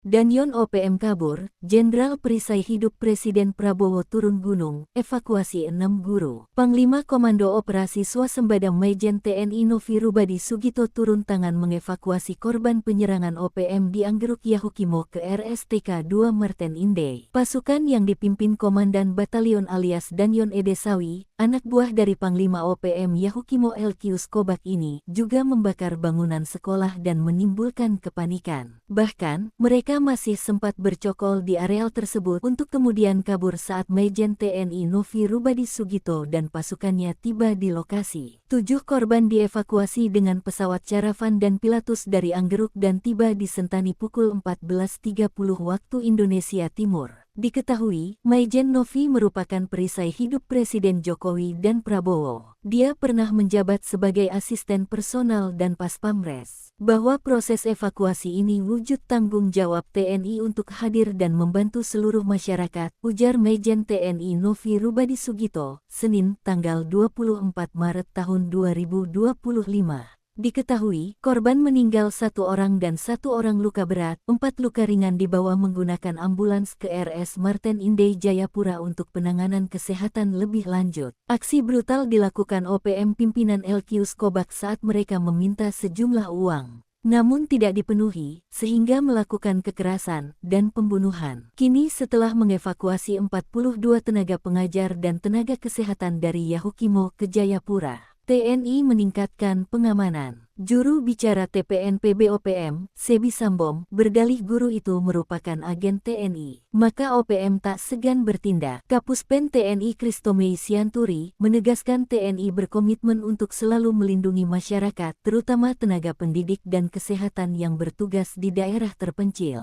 Danyon OPM kabur, Jenderal Perisai hidup Presiden Prabowo turun gunung, evakuasi 6 guru. Panglima Komando Operasi Swasembada Majen TNI Novi Rubadi Sugito turun tangan mengevakuasi korban penyerangan OPM di Anggeruk Yahukimo ke RSTK 2 Marten Inday. Pasukan yang dipimpin Komandan Batalion alias Danyon Edesawi, anak buah dari Panglima OPM Yahukimo Elkius Kobak ini, juga membakar bangunan sekolah dan menimbulkan kepanikan. Bahkan, mereka masih sempat bercokol di areal tersebut untuk kemudian kabur saat Majen TNI Novi Rubadi Sugito dan pasukannya tiba di lokasi. 7 korban dievakuasi dengan pesawat Caravan dan Pilatus dari Anggeruk dan tiba di Sentani pukul 14.30 waktu Indonesia Timur. Diketahui, Majen Novi merupakan perisai hidup Presiden Jokowi dan Prabowo. Dia pernah menjabat sebagai asisten personal dan Paspamres. Bahwa proses evakuasi ini wujud tanggung jawab TNI untuk hadir dan membantu seluruh masyarakat, ujar Majen TNI Novi Rubadi Sugito, Senin, tanggal 24 Maret tahun 2025. Diketahui, korban meninggal 1 orang dan 1 orang luka berat, 4 luka ringan dibawa menggunakan ambulans ke RS Marten Inday Jayapura untuk penanganan kesehatan lebih lanjut. Aksi brutal dilakukan OPM pimpinan Elkius Kobak saat mereka meminta sejumlah uang, namun tidak dipenuhi, sehingga melakukan kekerasan dan pembunuhan. Kini setelah mengevakuasi 42 tenaga pengajar dan tenaga kesehatan dari Yahukimo ke Jayapura, TNI meningkatkan pengamanan. Juru bicara TPNPB OPM, Sebi Sambom, berdalih guru itu merupakan agen TNI. Maka OPM tak segan bertindak. Kapuspen TNI Kristomei Sianturi menegaskan TNI berkomitmen untuk selalu melindungi masyarakat, terutama tenaga pendidik dan kesehatan yang bertugas di daerah terpencil.